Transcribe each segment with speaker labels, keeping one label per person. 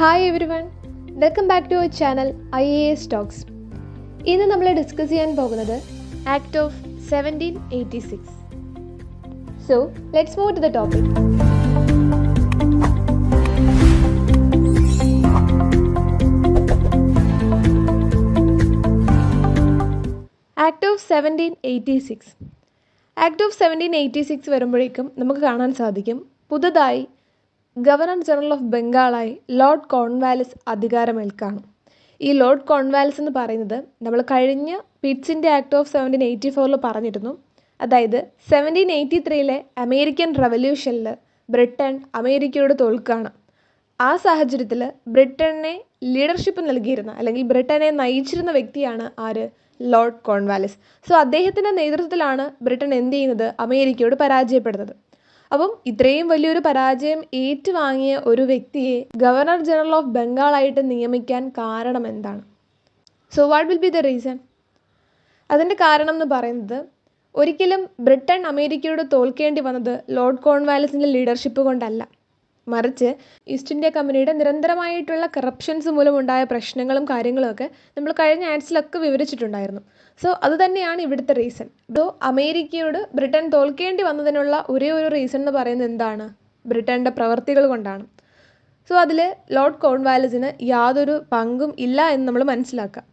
Speaker 1: Hi everyone, welcome back to our channel IAS talks. ഇന്ന് നമ്മൾ discuss ചെയ്യാൻ പോകുന്നത് act of 1786. So let's move to the topic. Act of 1786. Act of 1786 വരുമ്പോഴേക്കും നമുക്ക് കാണാൻ സാധിക്കും, പുതുതായി ഗവർണർ ജനറൽ ഓഫ് ബംഗാളായി ലോർഡ് കോൺവാലിസ് അധികാരമേൽക്കുകയാണ്. ഈ ലോർഡ് കോൺവാലിസ് എന്ന് പറയുന്നത് നമ്മൾ കഴിഞ്ഞ പിറ്റ്സിൻ്റെ ആക്ട് ഓഫ് 1784 പറഞ്ഞിരുന്നു. അതായത് 1783 അമേരിക്കൻ റവല്യൂഷനിൽ ബ്രിട്ടൻ അമേരിക്കയോട് തോൽക്കുകയാണ്. ആ സാഹചര്യത്തിൽ ബ്രിട്ടനെ ലീഡർഷിപ്പ് നൽകിയിരുന്ന അല്ലെങ്കിൽ ബ്രിട്ടനെ നയിച്ചിരുന്ന വ്യക്തിയാണ് ആര്? Lord Cornwallis. സോ അദ്ദേഹത്തിൻ്റെ നേതൃത്വത്തിലാണ് ബ്രിട്ടൻ എന്ത് ചെയ്യുന്നത്? അമേരിക്കയോട് പരാജയപ്പെടുന്നത്. അപ്പം ഇത്രയും വലിയൊരു പരാജയം ഏറ്റുവാങ്ങിയ ഒരു വ്യക്തിയെ ഗവർണർ ജനറൽ ഓഫ് ബംഗാളായിട്ട് നിയമിക്കാൻ കാരണം എന്താണ്? So what will be the reason? അതിൻ്റെ കാരണം എന്ന് പറയുന്നത്, ഒരിക്കലും ബ്രിട്ടൻ അമേരിക്കയോട് തോൽക്കേണ്ടി വന്നത് ലോർഡ് കോൺവാലിസിൻ്റെ ലീഡർഷിപ്പ് കൊണ്ടല്ല, മറിച്ച് ഈസ്റ്റ് ഇന്ത്യ കമ്പനിയുടെ നിരന്തരമായിട്ടുള്ള കറപ്ഷൻസ് മൂലമുണ്ടായ പ്രശ്നങ്ങളും കാര്യങ്ങളുമൊക്കെ നമ്മൾ കഴിഞ്ഞ ആഡ്സിലൊക്കെ വിവരിച്ചിട്ടുണ്ടായിരുന്നു. സോ അതുതന്നെയാണ് ഇവിടുത്തെ റീസൺ. അമേരിക്കയോട് ബ്രിട്ടൻ തോൽക്കേണ്ടി വന്നതിനുള്ള ഒരേ ഒരു റീസൺ എന്ന് പറയുന്നത് എന്താണ്? ബ്രിട്ടൻ്റെ പ്രവർത്തികൾ കൊണ്ടാണ്. സോ അതിൽ ലോർഡ് കോൺവാലിസിന് യാതൊരു പങ്കും ഇല്ല എന്ന് നമ്മൾ മനസ്സിലാക്കുക.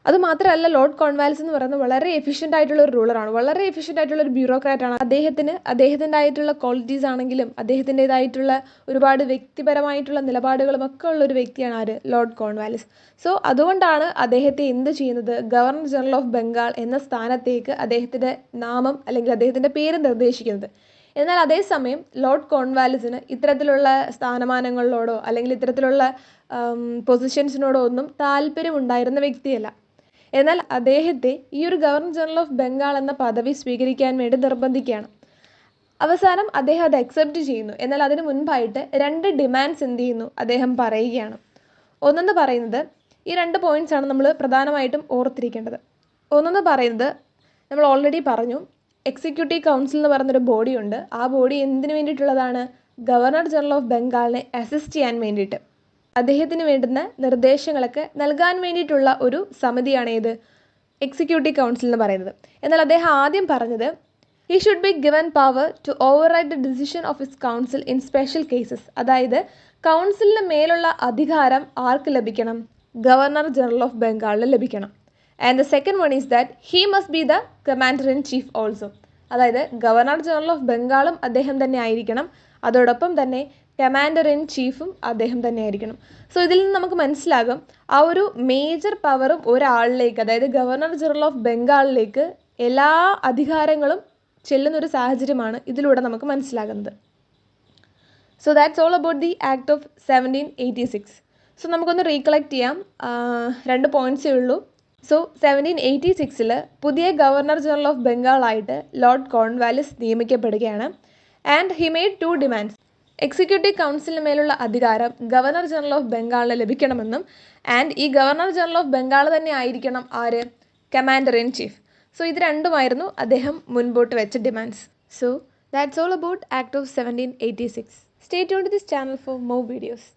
Speaker 1: അതുമാത്രമല്ല, ലോർഡ് കോൺവാലിസ് എന്ന് പറയുന്നത് വളരെ എഫിഷ്യൻ്റ് ആയിട്ടുള്ള ഒരു റൂളറാണ്, വളരെ എഫിഷ്യൻ്റ് ആയിട്ടുള്ള ഒരു ബ്യൂറോക്രാറ്റാണ്. അദ്ദേഹത്തിൻ്റെതായിട്ടുള്ള ക്വാളിറ്റീസ് ആണെങ്കിലും അദ്ദേഹത്തിൻ്റെതായിട്ടുള്ള ഒരുപാട് വ്യക്തിപരമായിട്ടുള്ള നിലപാടുകളും ഒക്കെ ഉള്ള ഒരു വ്യക്തിയാണ് ആര്? Lord Cornwallis. സോ അതുകൊണ്ടാണ് അദ്ദേഹത്തെ എന്ത് ചെയ്യുന്നത്? ഗവർണർ ജനറൽ ഓഫ് ബംഗാൾ എന്ന സ്ഥാനത്തേക്ക് അദ്ദേഹത്തിൻ്റെ നാമം അല്ലെങ്കിൽ അദ്ദേഹത്തിൻ്റെ പേര് നിർദ്ദേശിക്കുന്നത്. എന്നാൽ അതേസമയം ലോർഡ് കോൺവാലിസിന് ഇത്തരത്തിലുള്ള സ്ഥാനമാനങ്ങളിലോടോ അല്ലെങ്കിൽ ഇത്തരത്തിലുള്ള പൊസിഷൻസിനോടോ ഒന്നും താല്പര്യമുണ്ടായിരുന്ന വ്യക്തിയല്ല. എന്നാൽ അദ്ദേഹത്തെ ഈ ഒരു ഗവർണർ ജനറൽ ഓഫ് ബംഗാൾ എന്ന പദവി സ്വീകരിക്കാൻ വേണ്ടി നിർബന്ധിക്കുകയാണ്. അവസാനം അദ്ദേഹം അത് അക്സെപ്റ്റ് ചെയ്യുന്നു. എന്നാൽ അതിന് മുൻപായിട്ട് 2 ഡിമാൻഡ്സ് എന്ത് ചെയ്യുന്നു? അദ്ദേഹം പറയുകയാണ്. ഒന്നെന്ന് പറയുന്നത്, ഈ 2 പോയിൻറ്റ്സാണ് നമ്മൾ പ്രധാനമായിട്ടും ഓർത്തിരിക്കേണ്ടത്. ഒന്നെന്ന് പറയുന്നത്, നമ്മൾ ഓൾറെഡി പറഞ്ഞു, എക്സിക്യൂട്ടീവ് കൗൺസിൽ എന്ന് പറയുന്നൊരു ബോഡിയുണ്ട്. ആ ബോഡി എന്തിനു വേണ്ടിയിട്ടുള്ളതാണ്? ഗവർണർ ജനറൽ ഓഫ് ബംഗാളിനെ അസിസ്റ്റ് ചെയ്യാൻ വേണ്ടിയിട്ട്, അദ്ദേഹത്തിന് വേണ്ടുന്ന നിർദ്ദേശങ്ങളൊക്കെ നൽകാൻ വേണ്ടിയിട്ടുള്ള ഒരു സമിതിയാണ് ഏത്? എക്സിക്യൂട്ടീവ് കൗൺസിൽ എന്ന് പറയുന്നത്. എന്നാൽ അദ്ദേഹം ആദ്യം പറഞ്ഞത്, he should be given power to override the decision of his council in special cases. അതായത് കൗൺസിലിന് മേലുള്ള അധികാരം ആർക്ക് ലഭിക്കണം? ഗവർണർ ജനറൽ ഓഫ് ബംഗാളിന് ലഭിക്കണം. And the second one is that he must be the commander in chief also. അതായത് governor general of ബംഗാളും അദ്ദേഹം തന്നെ ആയിരിക്കണം, അതോടൊപ്പം തന്നെ കമാൻഡർ ഇൻ ചീഫും അദ്ദേഹം തന്നെ ആയിരിക്കണം. സോ ഇതിൽ നിന്ന് നമുക്ക് മനസ്സിലാകും, ആ ഒരു മേജർ പവറും ഒരാളിലേക്ക്, അതായത് ഗവർണർ ജനറൽ ഓഫ് ബംഗാളിലേക്ക് എല്ലാ അധികാരങ്ങളും ചെല്ലുന്നൊരു സാഹചര്യമാണ് ഇതിലൂടെ നമുക്ക് മനസ്സിലാകുന്നത്. So that's all about the act of 1786. So നമുക്കൊന്ന് റീകളക്ട് ചെയ്യാം. 2 പോയിൻറ്റ്സേ ഉള്ളൂ. സോ 1786 പുതിയ ഗവർണർ ജനറൽ ഓഫ് ബംഗാളായിട്ട് ലോർഡ് കോൺവാലിസ് നിയമിക്കപ്പെടുകയാണ്. And he made 2 demands. Executive കൗൺസിലിന് മേലുള്ള അധികാരം ഗവർണർ ജനറൽ ഓഫ് ബംഗാളിന് ലഭിക്കണമെന്നും ആൻഡ് ഈ ഗവർണർ ജനറൽ ഓഫ് ബംഗാൾ തന്നെ ആയിരിക്കണം ആര്? Commander in chief. സോ ഇത് രണ്ടുമായിരുന്നു അദ്ദേഹം മുൻപോട്ട് വെച്ച demands. So that's all about act of 1786. Stay tuned to this channel for more videos.